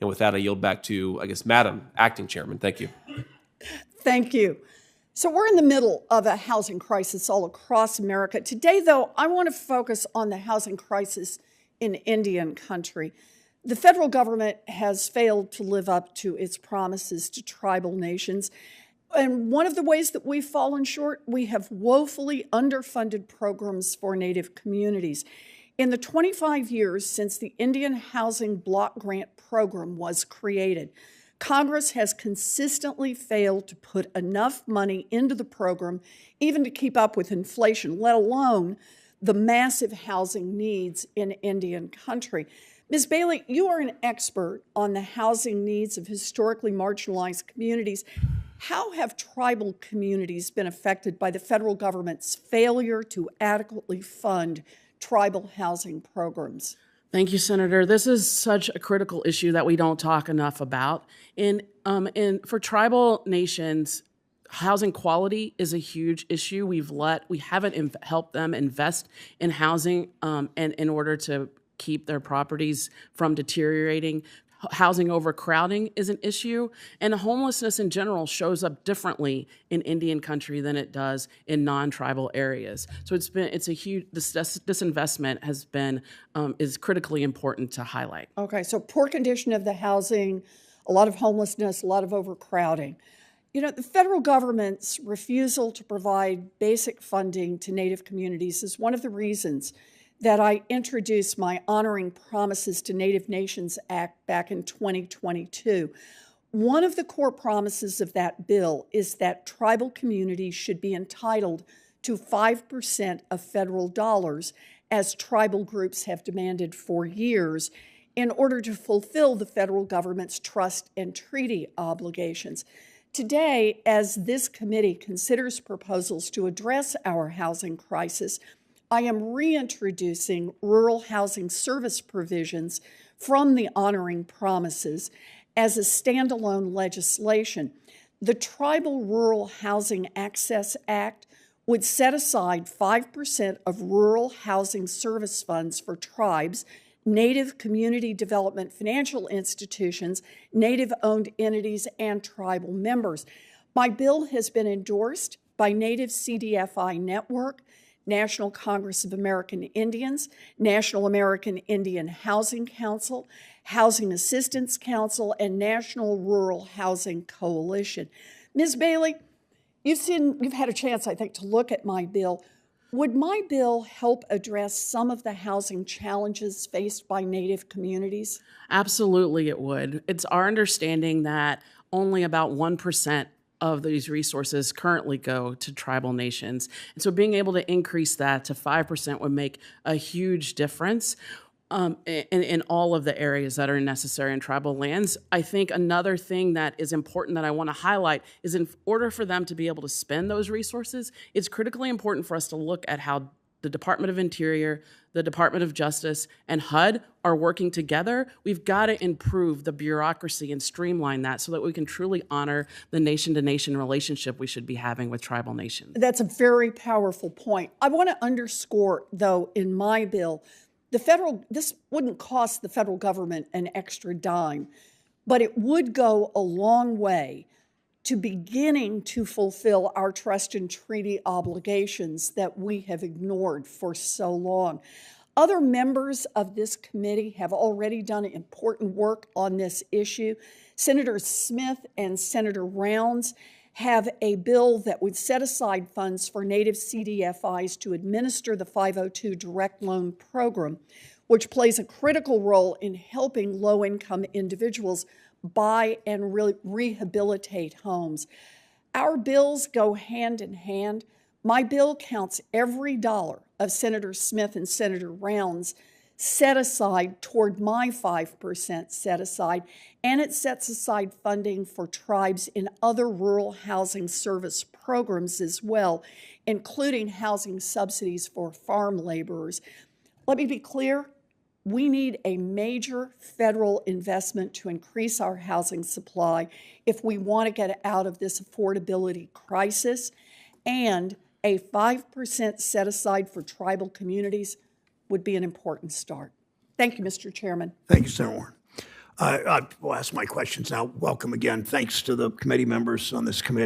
And with that, I yield back to, I guess, Madam Acting Chairman. Thank you. Thank you. So we're in the middle of a housing crisis all across America. Today, though, I want to focus on the housing crisis in Indian country. The federal government has failed to live up to its promises to tribal nations. And one of the ways that we've fallen short, we have woefully underfunded programs for Native communities. In the 25 years since the Indian Housing Block Grant Program was created, Congress has consistently failed to put enough money into the program, even to keep up with inflation, let alone the massive housing needs in Indian country. Ms. Bailey, you are an expert on the housing needs of historically marginalized communities. How have tribal communities been affected by the federal government's failure to adequately fund tribal housing programs? Thank you, Senator. This is such a critical issue that we don't talk enough about. For tribal nations, housing quality is a huge issue. We haven't helped them invest in housing and in order to keep their properties from deteriorating. Housing overcrowding is an issue, and homelessness in general shows up differently in Indian country than it does in non-tribal areas. So this investment is critically important to highlight. Okay, so poor condition of the housing, a lot of homelessness, a lot of overcrowding. The federal government's refusal to provide basic funding to Native communities is one of the reasons that I introduced my Honoring Promises to Native Nations Act back in 2022. One of the core promises of that bill is that tribal communities should be entitled to 5% of federal dollars, as tribal groups have demanded for years, in order to fulfill the federal government's trust and treaty obligations. Today, as this committee considers proposals to address our housing crisis, I am reintroducing rural housing service provisions from the Honoring Promises as a standalone legislation. The Tribal Rural Housing Access Act would set aside 5% of rural housing service funds for tribes, Native community development financial institutions, Native-owned entities, and tribal members. My bill has been endorsed by Native CDFI Network, National Congress of American Indians, National American Indian Housing Council, Housing Assistance Council, and National Rural Housing Coalition. Ms. Bailey, you've had a chance, I think, to look at my bill. Would my bill help address some of the housing challenges faced by Native communities? Absolutely, it would. It's our understanding that only about 1% of these resources currently go to tribal nations. And so being able to increase that to 5% would make a huge difference in all of the areas that are necessary in tribal lands. I think another thing that is important that I want to highlight is in order for them to be able to spend those resources, it's critically important for us to look at how the Department of Interior, the Department of Justice, and HUD are working together. We've got to improve the bureaucracy and streamline that so that we can truly honor the nation-to-nation relationship we should be having with tribal nations. That's a very powerful point. I want to underscore, though, in my bill, this wouldn't cost the federal government an extra dime, but it would go a long way to beginning to fulfill our trust and treaty obligations that we have ignored for so long. Other members of this committee have already done important work on this issue. Senator Smith and Senator Rounds have a bill that would set aside funds for Native CDFIs to administer the 502 Direct Loan Program, which plays a critical role in helping low-income individuals buy and rehabilitate homes. Our bills go hand in hand. My bill counts every dollar of Senator Smith and Senator Rounds set aside toward my 5% set aside, and it sets aside funding for tribes in other rural housing service programs as well, including housing subsidies for farm laborers. Let me be clear. We need a major federal investment to increase our housing supply if we want to get out of this affordability crisis, and a 5% set aside for tribal communities would be an important start. Thank you, Mr. Chairman. Thank you, Senator Warren. I will ask my questions now. Welcome again. Thanks to the committee members on this committee.